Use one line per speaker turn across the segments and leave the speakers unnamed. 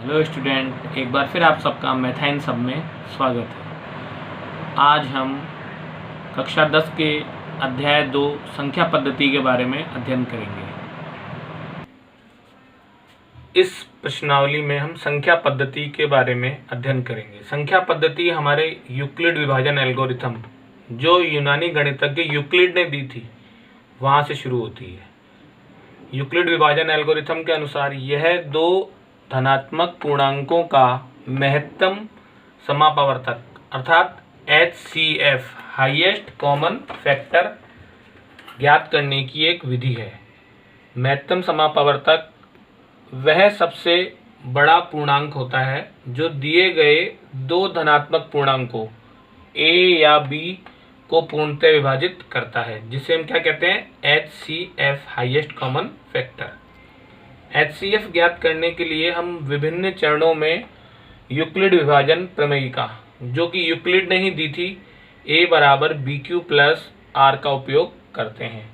Hello student, एक बार फिर आप सबका मैथ इन सब में स्वागत है। आज हम कक्षा 10 के अध्याय 2 संख्या पद्धति के बारे में अध्ययन करेंगे। इस प्रश्नावली में हम संख्या पद्धति के बारे में अध्ययन करेंगे। संख्या पद्धति हमारे यूक्लिड विभाजन एल्गोरिथम जो यूनानी गणितज्ञ यूक्लिड ने दी थी वहाँ से शुरू होती है। यूक्लिड विभाजन एल्गोरिथम के अनुसार यह दो धनात्मक पूर्णांकों का महत्तम समापवर्तक अर्थात HCF हाईएस्ट कॉमन फैक्टर ज्ञात करने की एक विधि है। महत्तम समापवर्तक वह सबसे बड़ा पूर्णांक होता है जो दिए गए दो धनात्मक पूर्णांकों A या B को पूर्णतः विभाजित करता है, जिसे हम क्या कहते हैं, HCF highest common factor. HCF ज्ञात करने के लिए हम विभिन्न चरणों में यूक्लिड विभाजन प्रमेयिका जो कि यूक्लिड ने ही दी थी A बराबर BQ प्लस R का उपयोग करते हैं।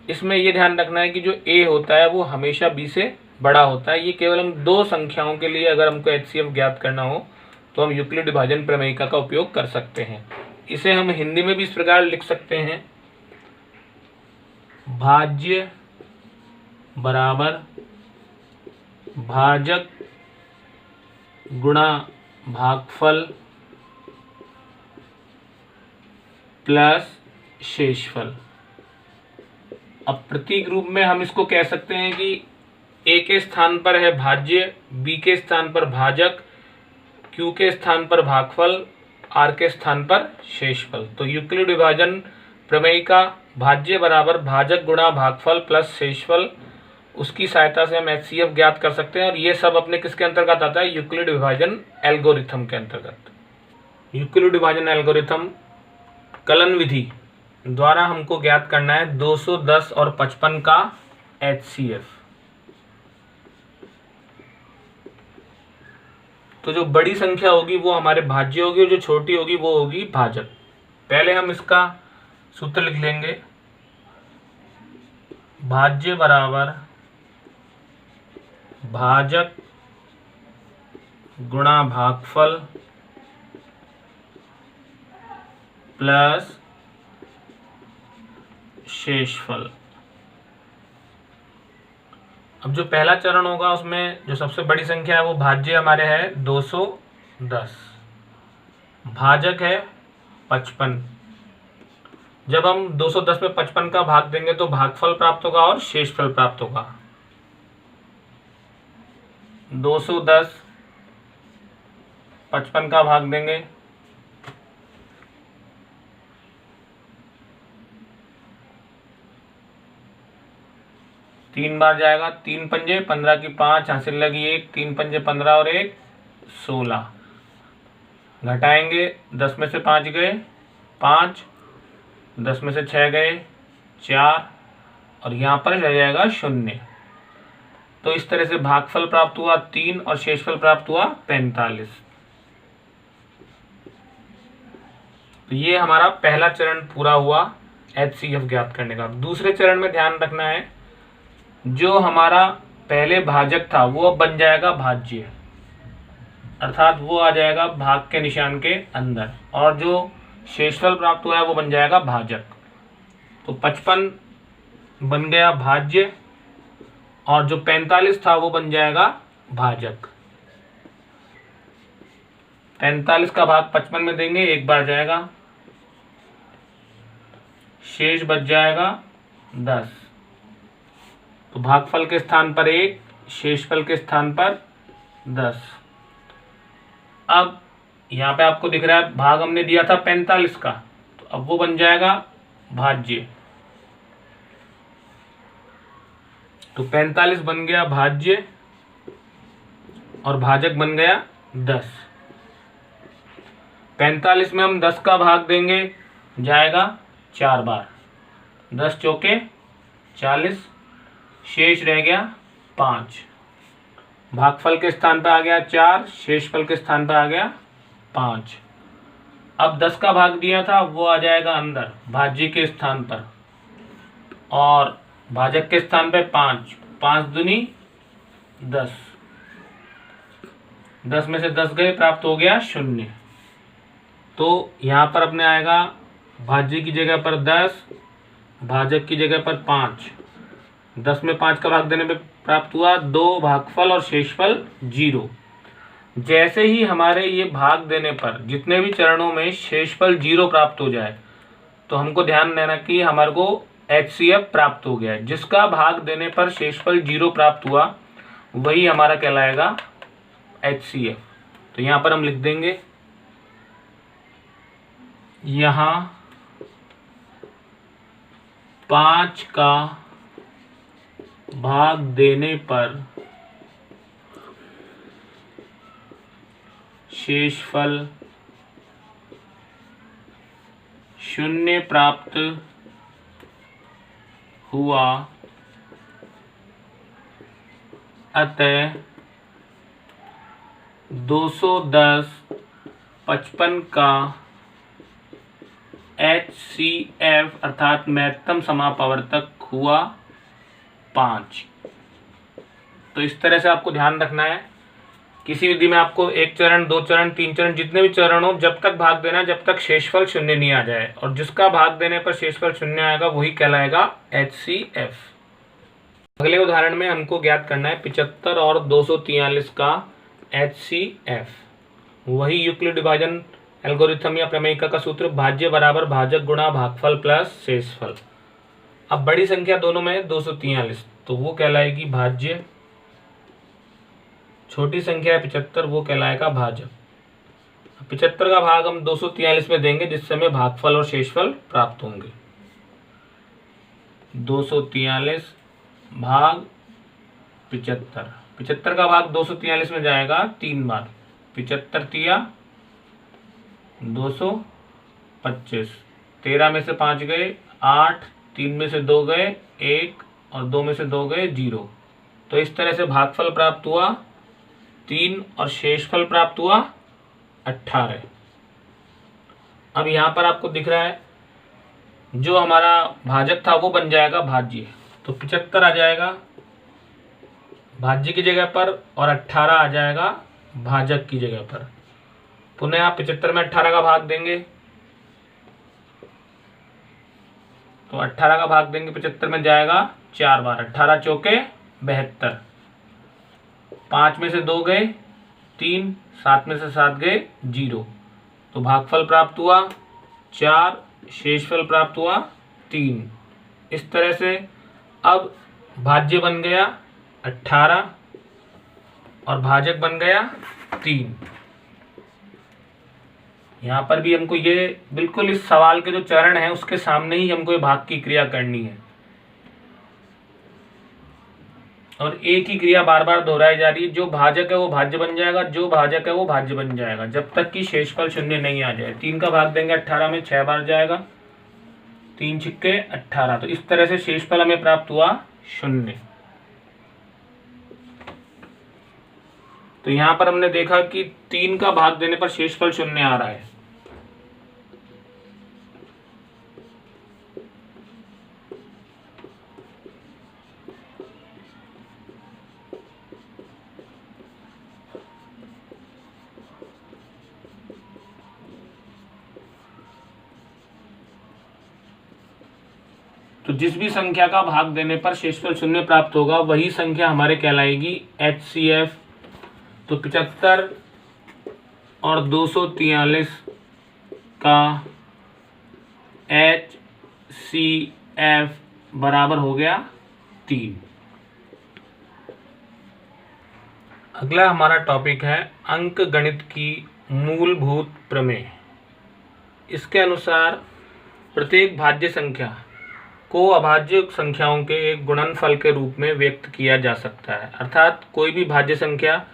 इसमें यह ध्यान रखना है कि जो A होता है वो हमेशा B से बड़ा होता है। ये केवल हम दो संख्याओं के लिए अगर हमको HCF ज्ञात करना हो तो हम यूक्लिड विभाजन प्रमेयिका का उपयोग कर सकते हैं। इसे हम हिंदी में भी इस प्रकार लिख सकते हैं, भाज्य बराबर भाजक गुणा भागफल प्लस शेषफल। अब प्रतीक रूप में हम इसको कह सकते हैं कि A के स्थान पर है भाज्य, B के स्थान पर भाजक, Q के स्थान पर भागफल, R के स्थान पर शेषफल। तो यूक्लिड विभाजन प्रमेयिका भाज्य बराबर भाजक गुणा भागफल प्लस शेषफल, उसकी सहायता से हम HCF ज्ञात कर सकते हैं। और ये सब अपने किसके अंतर्गत आता है, यूक्लिड विभाजन एल्गोरिथम के अंतर्गत। यूक्लिड विभाजन एल्गोरिथम कलन विधि द्वारा हमको ज्ञात करना है 210 और 55 का HCF। तो जो बड़ी संख्या होगी वो हमारे भाज्य होगी और जो छोटी होगी वो होगी भाजक। पहले हम इसका सूत्र लिख लेंगे, भाज्य बराबर भाजक गुणा भागफल प्लस शेषफल। अब जो पहला चरण होगा उसमें जो सबसे बड़ी संख्या है वो भाज्य हमारे है 210, भाजक है 55। जब हम 210 में 55 का भाग देंगे तो भागफल प्राप्त होगा और शेषफल प्राप्त होगा। 210 55 का भाग देंगे तीन बार जाएगा, 3 पंजे 15 की 5, हासिल लगी 1, 3 पंजे 15 और 1 16। घटाएंगे 10 में से 5 गए 5, 10 में से 6 गए 4 और यहाँ पर रह जाएगा 0। तो इस तरह से भागफल प्राप्त हुआ 3 और शेषफल प्राप्त हुआ 45। तो ये हमारा पहला चरण पूरा हुआ HCF ज्ञात करने का। दूसरे चरण में ध्यान रखना है, जो हमारा पहले भाजक था वो अब बन जाएगा भाज्य, अर्थात वो आ जाएगा भाग के निशान के अंदर, और जो शेषफल प्राप्त हुआ है वो बन जाएगा भाजक। तो 55 बन गया भाज्य और जो 45 था वो बन जाएगा भाजक। 45 का भाग 55 में देंगे, एक बार जाएगा, शेष बच जाएगा 10। तो भागफल के स्थान पर 1, शेषफल के स्थान पर 10। अब यहाँ पे आपको दिख रहा है भाग हमने दिया था 45 का, तो अब वो बन जाएगा भाज्य। तो 45 बन गया भाज्य और भाजक बन गया 10। 45 में हम 10 का भाग देंगे, जाएगा 4 बार, 10 चौके 40, शेष रह गया 5। भागफल के स्थान पर आ गया 4, शेषफल के स्थान पर आ गया 5। अब 10 का भाग दिया था वो आ जाएगा अंदर भाज्य के स्थान पर, और भाजक के स्थान पे 5, 5 दूनी 10। 10 में से 10 गए, प्राप्त हो गया 0। तो यहाँ पर अपने आएगा भाज्य की जगह पर 10, भाजक की जगह पर 5। 10 में 5 का भाग देने पे प्राप्त हुआ 2 भागफल और शेषफल 0। जैसे ही हमारे ये भाग देने पर जितने भी चरणों में शेषफल 0 प्राप्त हो जाए तो हमको ध्यान देना कि हमारे को HCF प्राप्त हो गया है। जिसका भाग देने पर शेषफल 0 प्राप्त हुआ वही हमारा कहलाएगा HCF। तो यहाँ पर हम लिख देंगे, यहाँ 5 का भाग देने पर शेषफल 0 प्राप्त हुआ, अतः 210 55 का HCF अर्थात महत्तम समापवर्तक हुआ 5। तो इस तरह से आपको ध्यान रखना है, किसी विधि में आपको 1 चरण, 2 चरण, 3 चरण, जितने भी चरण हो, जब तक भाग देना जब तक शेषफल 0 नहीं आ जाए, और जिसका भाग देने पर शेषफल 0 आएगा वही कहलाएगा HCF। अगले उदाहरण में हमको ज्ञात करना है 75 और 243 का HCF। वही यूक्लिड विभाजन एल्गोरिथम या प्रमेयिका का सूत्र, भाज्य बराबर भाजक गुणा भागफल प्लस शेषफल। अब बड़ी संख्या दोनों में 243, तो वो कहलाएगी भाज्य, छोटी संख्या है 75, वो कहलाएगा भाजक। 75 का भाग हम 243 में देंगे जिससे हमें भागफल और शेषफल प्राप्त होंगे। 243 भाग 75, 75 का भाग 243 में जाएगा 3 बार। 75 तिया 225, 13 में से 5 गए 8, 3 में से 2 गए 1 और 2 में से 2 गए 0। तो इस तरह से भागफल प्राप्त हुआ 3 और शेषफल प्राप्त हुआ 18। अब यहाँ पर आपको दिख रहा है जो हमारा भाजक था वो बन जाएगा भाज्य। तो 75 आ जाएगा भाज्य की जगह पर और 18 आ जाएगा भाजक की जगह पर। पुनः आप 75 में 18 का भाग देंगे, तो 18 का भाग देंगे 75 में जाएगा 4 बार। 18 चौके 72, 5 में से 2 गए 3, 7 में से 7 गए 0। तो भागफल प्राप्त हुआ 4, शेषफल प्राप्त हुआ 3। इस तरह से अब भाज्य बन गया 18 और भाजक बन गया 3। यहाँ पर भी हमको ये बिल्कुल इस सवाल के जो चरण है उसके सामने ही हमको ये भाग की क्रिया करनी है, और एक ही क्रिया बार बार दोहराई जा रही है। जो भाजक है वो भाज्य बन जाएगा, जो भाजक है वो भाज्य बन जाएगा, जब तक कि शेषफल 0 नहीं आ जाए। 3 का भाग देंगे 18 में 6 बार जाएगा, 3 छिक्के 18। तो इस तरह से शेषफल हमें प्राप्त हुआ 0। तो यहाँ पर हमने देखा कि 3 का भाग देने पर शेषफल 0 आ रहा है। तो जिस भी संख्या का भाग देने पर शेषफल 0 प्राप्त होगा वही संख्या हमारे कहलाएगी HCF। तो 75 और 243 का HCF बराबर हो गया 3। अगला हमारा टॉपिक है अंक गणित की मूलभूत प्रमेय। इसके अनुसार प्रत्येक भाज्य संख्या को अभाज्य संख्याओं के एक गुणनफल के रूप में व्यक्त किया जा सकता है। अर्थात कोई भी भाज्य संख्या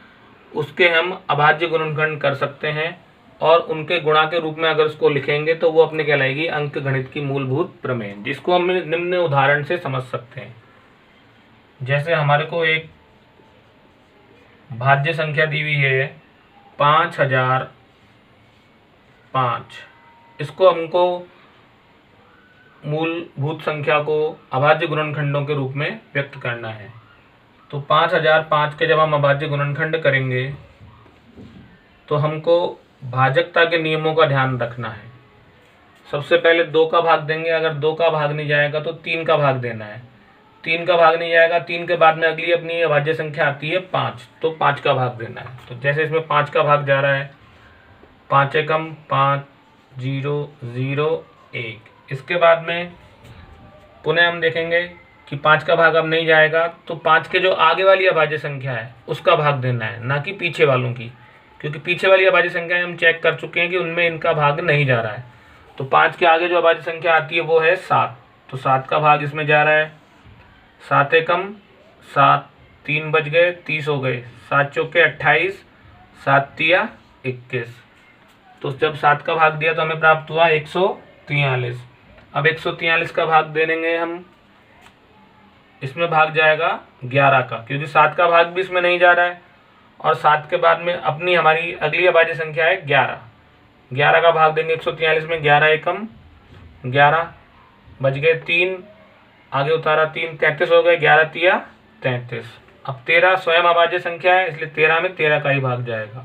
उसके हम अभाज्य गुणनखंड कर सकते हैं और उनके गुणा के रूप में अगर उसको लिखेंगे तो वो अपने कहलाएगी अंक गणित की मूलभूत प्रमेय, जिसको हम निम्न उदाहरण से समझ सकते हैं। जैसे हमारे को एक भाज्य संख्या दी हुई है 5005, इसको हमको मूलभूत संख्या को अभाज्य गुणनखंडों के रूप में व्यक्त करना है। तो 5005 के जब हम अभाज्य गुणनखंड करेंगे तो हमको भाजकता के नियमों का ध्यान रखना है। सबसे पहले 2 का भाग देंगे, अगर 2 का भाग नहीं जाएगा तो 3 का भाग देना है। 3 का भाग नहीं जाएगा, 3 के बाद में अगली अपनी अभाज्य संख्या आती है 5, तो 5 का भाग देना है। तो जैसे इसमें 5 का भाग जा रहा है, 5 एकम 5 0 0 1। इसके बाद में पुनः हम देखेंगे कि 5 का भाग अब नहीं जाएगा, तो 5 के जो आगे वाली अभाज्य संख्या है उसका भाग देना है, ना कि पीछे वालों की, क्योंकि पीछे वाली अभाज्य संख्याएं हम चेक कर चुके हैं कि उनमें इनका भाग नहीं जा रहा है। तो 5 के आगे जो अभाज्य संख्या आती है वो है 7, तो 7 का भाग इसमें जा रहा है। 7 एकम 7, 3 बज गए 30 हो गए, 7 चौके 28, 7 तिया 21। तो जब 7 का भाग दिया तो हमें प्राप्त हुआ 143। अब 143 का भाग दे देंगे हम, इसमें भाग जाएगा 11 का, क्योंकि 7 का भाग भी इसमें नहीं जा रहा है। और 7 के बाद में अपनी हमारी अगली अभाज्य संख्या है 11। 11 का भाग देंगे 143 में, 11 एकम 11, बच गए 3, आगे उतारा 3, 33 हो गए, 11 तिया 33। अब 13 स्वयं अभाज्य संख्या है, इसलिए 13 में 13 का ही भाग जाएगा।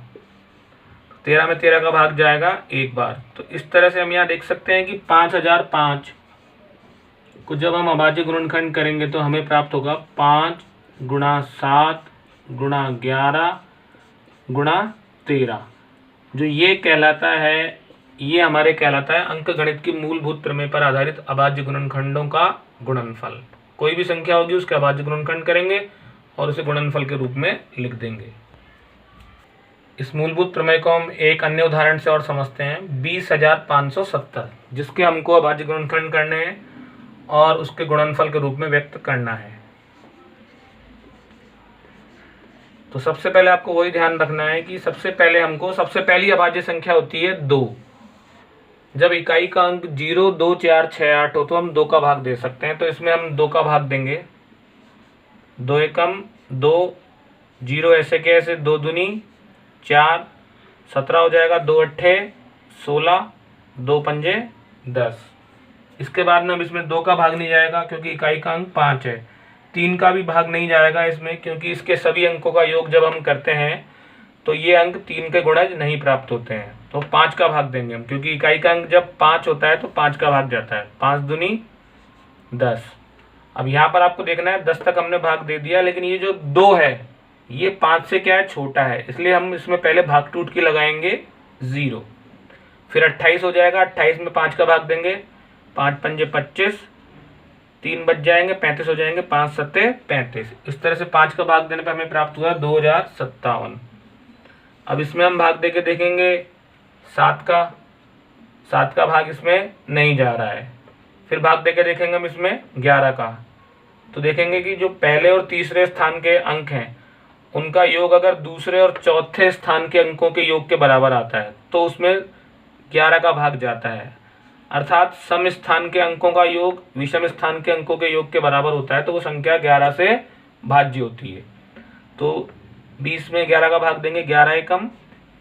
13 में 13 का भाग जाएगा एक बार। तो इस तरह से हम यहाँ देख सकते हैं कि 5005 को जब हम अभाज्य गुणनखंड करेंगे तो हमें प्राप्त होगा 5 गुणा 7 गुणा 11 गुणा 13। जो ये कहलाता है, ये हमारे कहलाता है अंकगणित की मूलभूत प्रमेय पर आधारित अभाज्य गुणनखंडों का गुणनफल। कोई भी संख्या होगी उसके अभाज्य गुणनखंड करेंगे और उसे गुणनफल के रूप में लिख देंगे। इस मूलभूत प्रमेय को हम एक अन्य उदाहरण से और समझते हैं। 20,570 जिसके हमको अभाज्य गुणनखंड करने हैं और उसके गुणनफल के रूप में व्यक्त करना है। तो सबसे पहले आपको वही ध्यान रखना है कि सबसे पहली अभाज्य संख्या होती है 2। जब इकाई का अंक 0 2 4 6 8 हो तो हम 2 का भाग दे सकते हैं। तो इसमें हम 2 का भाग देंगे, 2 एकम 2, 0 ऐसे के ऐसे, 2 दूनी 4, 17 हो जाएगा, 2 अट्ठे 16, 2 पंजे 10। इसके बाद में अब इसमें 2 का भाग नहीं जाएगा क्योंकि इकाई का अंक 5 है। 3 का भी भाग नहीं जाएगा इसमें, क्योंकि इसके सभी अंकों का योग जब हम करते हैं तो ये अंक 3 के गुणज नहीं प्राप्त होते हैं। तो 5 का भाग देंगे हम, क्योंकि इकाई का अंक जब 5 होता है तो 5 का भाग जाता है। 5 दूनी 10। अब यहाँ पर आपको देखना है 10 तक हमने भाग दे दिया, लेकिन ये जो 2 है ये 5 से क्या है, छोटा है, इसलिए हम इसमें पहले भाग टूट के लगाएंगे 0। फिर 28 हो जाएगा, 28 में 5 का भाग देंगे, 5 पंजे 25, 3 बच जाएंगे, 35 हो जाएंगे, 5 सत्ते 35। इस तरह से 5 का भाग देने पर हमें प्राप्त हुआ 2057। अब इसमें हम भाग देके देखेंगे 7 का भाग इसमें नहीं जा रहा है। फिर भाग देके देखेंगे हम इसमें 11 का, तो देखेंगे कि जो पहले और तीसरे स्थान के अंक हैं उनका योग अगर दूसरे और चौथे स्थान के अंकों के योग के बराबर आता है तो उसमें 11 का भाग जाता है। अर्थात सम स्थान के अंकों का योग विषम स्थान के अंकों के योग के बराबर होता है तो वो संख्या 11 से भाज्य होती है। तो 20 में 11 का भाग देंगे, 11 एकम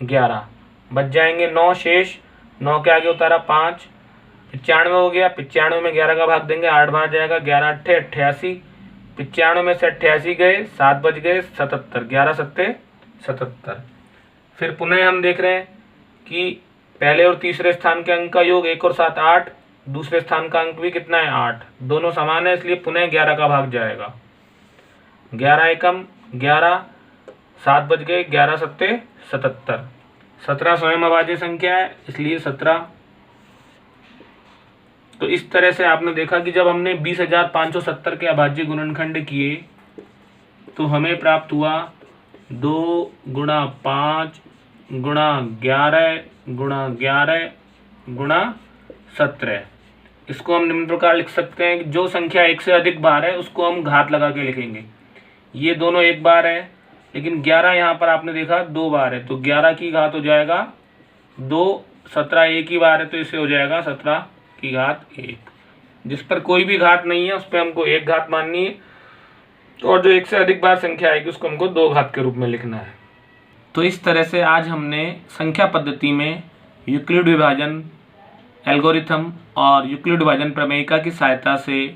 11, बच जाएंगे 9 शेष, 9 के आगे उतारा 5, 95 हो गया। 95 में 11 का भाग देंगे, 8 बार जाएगा, 11 अट्ठे 88, 95 में से 88 गए, 7 बच गए 77, 11 सत्ते 77। फिर पुनः हम देख रहे हैं कि पहले और तीसरे स्थान के अंक का योग 1 और 7 8, दूसरे स्थान का अंक भी कितना है 8, दोनों समान है, इसलिए पुनः 11 का भाग जाएगा। 11 एकम 11, 7 बच गए, 11 सत्ते 77। 17 स्वयं अभाज्य संख्या है इसलिए 17। तो इस तरह से आपने देखा कि जब हमने 20,570 के अभाज्य गुणनखंड किए तो हमें प्राप्त हुआ 2 गुणा 5 गुणा 11 गुणा 11 गुणा 17। इसको हम निम्न प्रकार लिख सकते हैं कि जो संख्या 1 से अधिक बार है उसको हम घात लगा के लिखेंगे। ये दोनों एक बार है, लेकिन 11 यहाँ पर आपने देखा 2 बार है, तो 11 की घात हो जाएगा 2, 17 एक ही बार है तो इसे हो जाएगा 17 की घात 1। जिस पर कोई भी घात नहीं है उस पर हमको एक घात माननी है, और जो 1 से अधिक बार संख्या आएगी उसको हमको 2 घात के रूप में लिखना है। तो इस तरह से आज हमने संख्या पद्धति में यूक्लिड विभाजन एल्गोरिथम और यूक्लिड विभाजन प्रमेयिका की सहायता से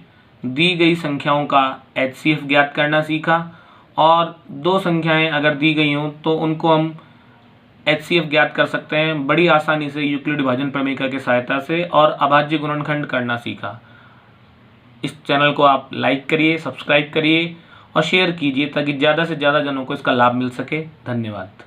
दी गई संख्याओं का HCF ज्ञात करना सीखा। और 2 संख्याएं अगर दी गई हों तो उनको हम HCF ज्ञात कर सकते हैं बड़ी आसानी से यूक्लिड विभाजन प्रमेय की सहायता से, और अभाज्य गुणनखंड करना सीखा। इस चैनल को आप लाइक करिए, सब्सक्राइब करिए और शेयर कीजिए ताकि ज़्यादा से ज़्यादा जनों को इसका लाभ मिल सके। धन्यवाद।